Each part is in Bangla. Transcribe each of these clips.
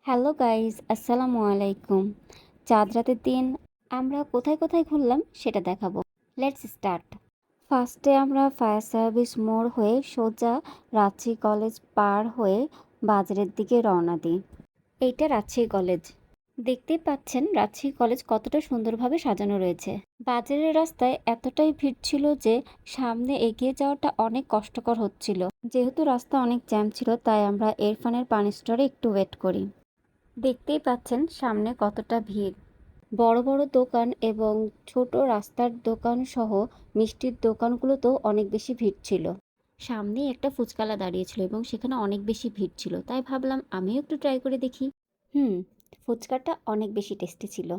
হ্যালো গাইস, আসসালামু আলাইকুম। চাঁদ রাতের দিন আমরা কোথায় কোথায় ঘুরলাম সেটা দেখাবো। Let's start. ফার্স্টে আমরা ফায়ার সার্ভিস মোড় হয়ে সোজা রাজশাহী কলেজ পার হয়ে বাজারের দিকে রওনা দিই। এইটা রাজশাহী কলেজ। দেখতেই পাচ্ছেন রাজশাহী কলেজ কতটা সুন্দরভাবে সাজানো রয়েছে। বাজারের রাস্তায় এতটাই ভিড় ছিল যে সামনে এগিয়ে যাওয়াটা অনেক কষ্টকর হচ্ছিল। যেহেতু রাস্তা অনেক জ্যাম ছিল, তাই আমরা ইরফানের পানি স্টোরে একটু ওয়েট করি। দেখতেই পাচ্ছেন সামনে কতটা ভিড়। বড় বড় দোকান এবং ছোট রাস্তার দোকান সহ মিষ্টির দোকানগুলোতেও অনেক বেশি ভিড় ছিল। সামনেই একটা ফুচকালা দাঁড়িয়েছিল এবং সেখানে অনেক বেশি ভিড় ছিল, তাই ভাবলাম আমিও একটু ট্রাই করে দেখি। ফুচকাটা অনেক বেশি টেস্টি ছিল।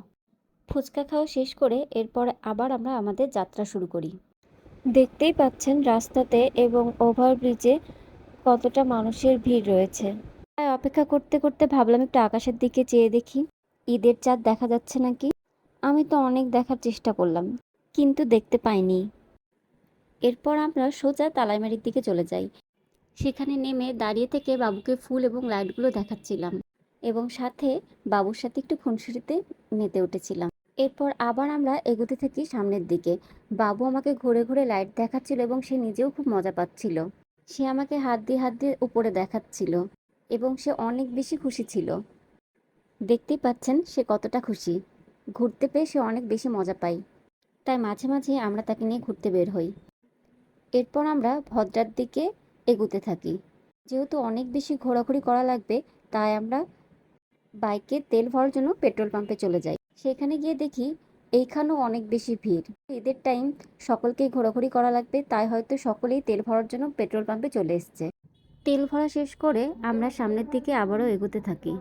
ফুচকা খাওয়া শেষ করে এরপর আবার আমরা আমাদের যাত্রা শুরু করি। দেখতেই পাচ্ছেন রাস্তাতে এবং ওভারব্রিজে কতটা মানুষের ভিড় রয়েছে। তাই অপেক্ষা করতে করতে ভাবলাম একটু আকাশের দিকে চেয়ে দেখি ঈদের চাঁদ দেখা যাচ্ছে নাকি। আমি তো অনেক দেখার চেষ্টা করলাম, কিন্তু দেখতে পাইনি। এরপর আমরা সোজা তালাইমারির দিকে চলে যাই। সেখানে নেমে দাঁড়িয়ে থেকে বাবুকে ফুল এবং লাইটগুলো দেখাচ্ছিলাম এবং সাথে বাবুর সাথে একটু খুনসুটিতে মেতে উঠেছিলাম। এরপর আবার আমরা এগোতে থাকি সামনের দিকে। বাবু আমাকে ঘুরে ঘুরে লাইট দেখাচ্ছিল এবং সে নিজেও খুব মজা পাচ্ছিল। সে আমাকে হাত দিয়ে উপরে দেখাচ্ছিল এবং সে অনেক বেশি খুশি ছিল। দেখতেই পাচ্ছেন সে কতটা খুশি। ঘুরতে পেয়ে সে অনেক বেশি মজা পায়, তাই মাঝে মাঝে আমরা তাকে নিয়ে ঘুরতে বের হই। এরপর আমরা ভদ্রার দিকে এগুতে থাকি। যেহেতু অনেক বেশি ঘোরাঘুরি করা লাগবে, তাই আমরা বাইকে তেল ভরার জন্য পেট্রোল পাম্পে চলে যাই। সেখানে গিয়ে দেখি এইখানেও অনেক বেশি ভিড়। ঈদের টাইম, সকলকেই ঘোরাঘুরি করা লাগবে, তাই হয়তো সকলেই তেল ভরার জন্য পেট্রোল পাম্পে চলে এসছে। তেল ভরা শেষ করে আমরা সামনের দিকে আবারও এগোতে থাকি।